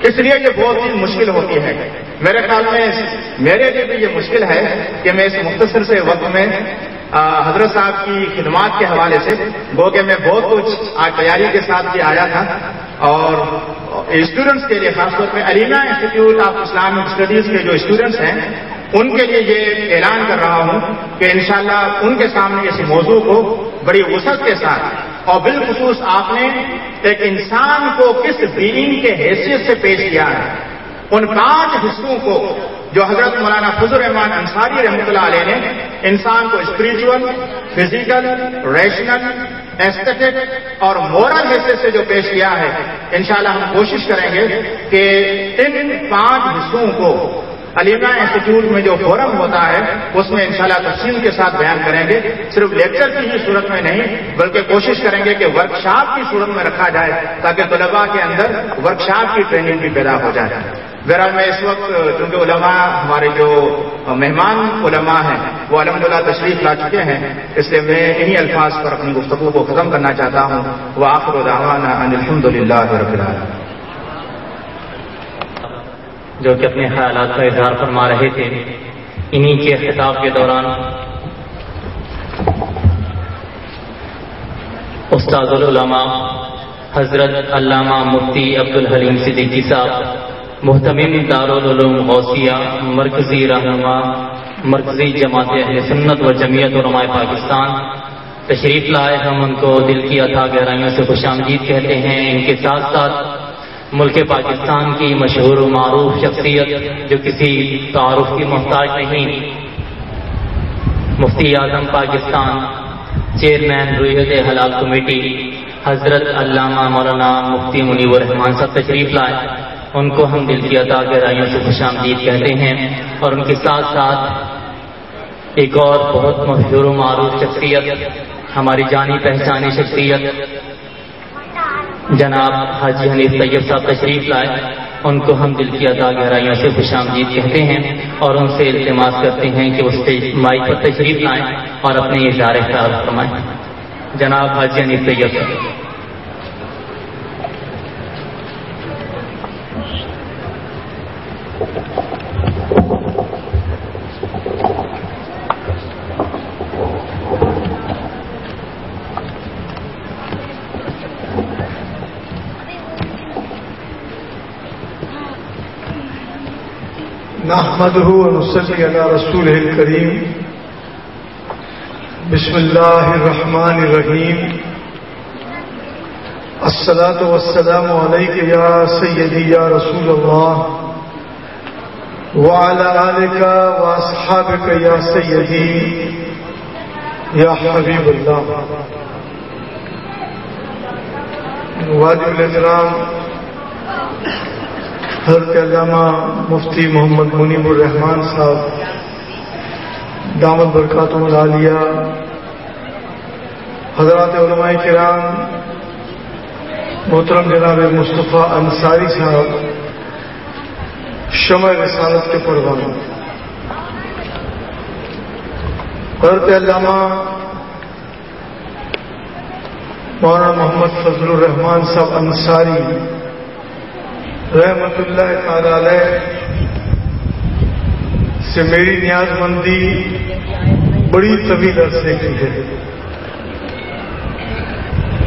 اس لیے یہ بہت ہی مشکل ہوتی ہے. میرے خیال میں میرے لیے بھی یہ مشکل ہے کہ میں اس مختصر سے وقت میں حضرت صاحب کی خدمات کے حوالے سے گو کہ میں بہت کچھ آج تیاری کے ساتھ بھی آیا تھا، اور اسٹوڈنٹس کے لیے خاص طور پہ علینا انسٹیٹیوٹ آف اسلامک اسٹڈیز کے جو اسٹوڈنٹس ہیں ان کے لیے یہ اعلان کر رہا ہوں کہ انشاءاللہ ان کے سامنے اس موضوع کو بڑی وسعت کے ساتھ، اور بالخصوص آپ نے ایک انسان کو کس بینگ کے حیثیت سے پیش کیا ہے، ان 5 حصوں کو جو حضرت مولانا فضل الرحمان انصاری رحمۃ اللہ علیہ نے انسان کو اسپریچول، فزیکل، ریشنل، ایسٹیٹک اور مورل حیثیت سے جو پیش کیا ہے، انشاءاللہ ہم کوشش کریں گے کہ ان 5 حصوں کو علینا انسٹیٹیوٹ میں جو فورم ہوتا ہے اس میں انشاءاللہ تفصیل کے ساتھ بیان کریں گے. صرف لیکچر کی ہی صورت میں نہیں بلکہ کوشش کریں گے کہ ورکشاپ کی صورت میں رکھا جائے تاکہ طلباء کے اندر ورکشاپ کی ٹریننگ بھی پیدا ہو جائے. بہرحال میں اس وقت چونکہ علماء ہمارے جو مہمان علماء ہیں وہ الحمدللہ تشریف لا چکے ہیں، اس لیے میں انہی الفاظ پر اپنی گفتگو کو ختم کرنا چاہتا ہوں. وآخر دعوانا ان الحمدللہ رب العالمین. جو کہ اپنے خیالات کا اظہار فرما رہے تھے، انہی کے خطاب کے دوران استاد العلماء حضرت علامہ مفتی عبدالحلیم صدیقی صاحب، محتمم دارالعلوم غوثیہ، مرکزی رہنما مرکزی جماعت اہل سنت و جمعیت علماء پاکستان تشریف لائے. ہم ان کو دل کی عطا گہرائیوں سے خوش آمدید کہتے ہیں. ان کے ساتھ ساتھ ملک پاکستان کی مشہور و معروف شخصیت جو کسی تعارف کی محتاج نہیں، مفتی اعظم پاکستان، چیئرمین رویت حلال کمیٹی حضرت علامہ مولانا مفتی منیب الرحمان صاحب تشریف لائے. ان کو ہم دل کی عطا گہرائیوں سے خوش آمدید کہتے ہیں. اور ان کے ساتھ ساتھ ایک اور بہت مشہور و معروف شخصیت، ہماری جانی پہچانی شخصیت جناب حاجی حنیف طیب صاحب تشریف لائے. ان کو ہم دل کی عطا گہرائیوں سے خوش آمدید کہتے ہیں اور ان سے التماس کرتے ہیں کہ وہ اسٹیج مائک پر تشریف لائیں اور اپنے اظہار خیال فرمائیں. جناب حاجی حنیف طیب صاحب. نحمده ونصلي على رسوله الكريم. بسم الله الرحمن الرحيم. الصلاة والسلام عليك يا سيدي يا رسول الله وعلى آلك وأصحابك يا سيدي يا حبيب الله. واجب الاحترام حضرت علامہ مفتی محمد منیب الرحمان صاحب دامت برکاتہم العالیہ، حضرات علماء کرام، محترم جناب مصطفیٰ انصاری صاحب، شمع رسالت کے پروان، حضرت علامہ مولانا محمد فضل الرحمان صاحب انصاری رحمت اللہ تعالی علیہ سے میری نیاز مندی بڑی طویل عرصے کی ہے.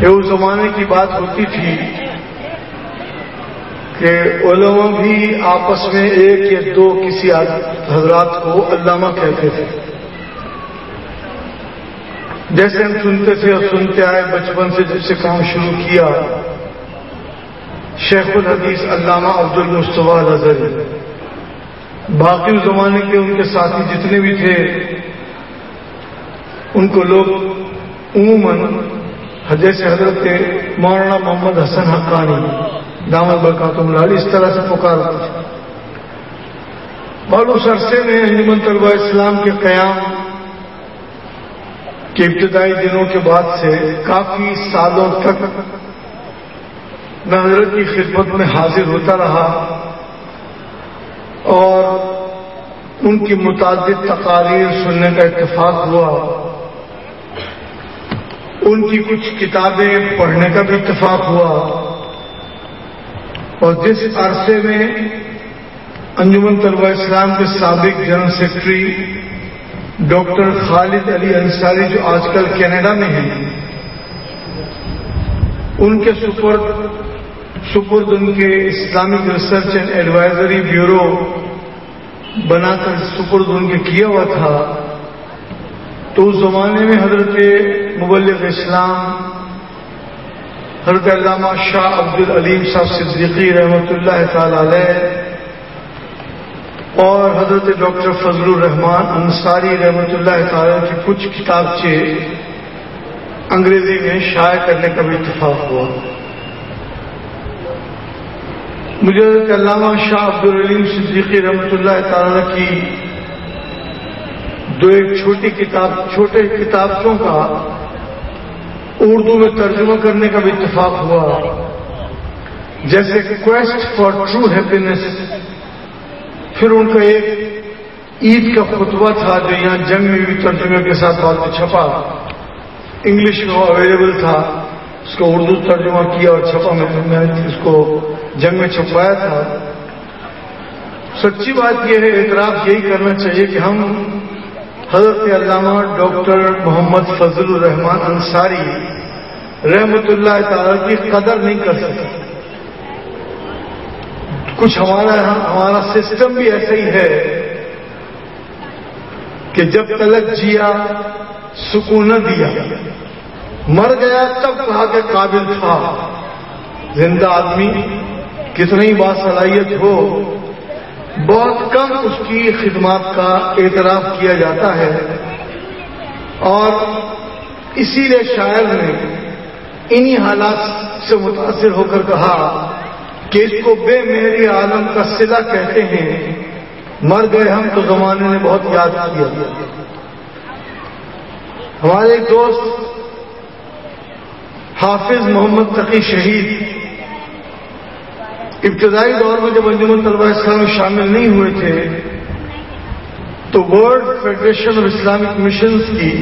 یہ اس زمانے کی بات ہوتی تھی کہ علماء بھی آپس میں ایک یا دو کسی حضرات کو علامہ کہتے تھے. جیسے ہم سنتے تھے اور سنتے آئے بچپن سے جب سے کام شروع کیا، شیخ الحدیث علامہ عبد المصطفیٰ الازہری، باقی زمانے کے ان کے ساتھی جتنے بھی تھے ان کو لوگ عموماً جیسے حضرت مولانا محمد حسن حقانی دامت برکاتہم العالیہ اس طرح سے پکارتے تھے. اور اس عرصے میں انجمن طلبہ اسلام کے قیام کے ابتدائی دنوں کے بعد سے کافی سالوں تک میں حضرت کی خدمت میں حاضر ہوتا رہا اور ان کی متعدد تقاریر سننے کا اتفاق ہوا. ان کی کچھ کتابیں پڑھنے کا بھی اتفاق ہوا اور جس عرصے میں انجمن طلبہ اسلام کے سابق جنرل سیکرٹری ڈاکٹر خالد علی انصاری جو آج کل کینیڈا میں ہیں، ان کے سپرد ان کے Islamic research and advisory bureau بنا کر سپرد ان کے کیا ہوا تھا، تو اس زمانے میں حضرت مبلغ اسلام حضرت علامہ شاہ عبد العلیم صاحب صدیقی رحمۃ اللہ تعالی علیہ اور حضرت ڈاکٹر فضل الرحمان انصاری رحمۃ اللہ تعالی کی کچھ کتابچے انگریزی میں شائع کرنے کا بھی اتفاق ہوا۔ مجھے حضرت علامہ شاہ عبد العلیم صدیقی رحمۃ اللہ تعالی کی ایک چھوٹے کتابچوں کا اردو میں ترجمہ کرنے کا بھی اتفاق ہوا، جیسے کویسٹ فار ٹرو ہیپینس، پھر ان کا ایک عید کا خطبہ تھا جو یہاں جنگ میں بھی ترجمے کے ساتھ بعد میں چھپا، انگلش میں وہ اویلیبل تھا، اس کو اردو ترجمہ کیا اور چھپا، میں اس کو جنگ میں چھپایا تھا۔ سچی بات یہ ہے، اعتراف یہی کرنا چاہیے کہ ہم حضرت علامہ ڈاکٹر محمد فضل الرحمان انصاری رحمۃ اللہ تعالی کی قدر نہیں کر سکتے۔ کچھ ہمارا سسٹم بھی ایسا ہی ہے کہ جب تلک جیا سکون نہ دیا، مر گیا تب کہا کہ قابل تھا۔ زندہ آدمی کتنی باصلاحیت ہو، بہت کم اس کی خدمات کا اعتراف کیا جاتا ہے، اور اسی لیے شاعر نے انہی حالات سے متاثر ہو کر کہا کہ اس کو بے مہری عالم کا صلہ کہتے ہیں، مر گئے ہم تو زمانے نے بہت یاد کیا۔ ہمارے ایک دوست حافظ محمد تقی شہید ابتدائی دور میں جب انجمن طلبہ اسلام میں شامل نہیں ہوئے تھے تو world federation of Islamic missions کی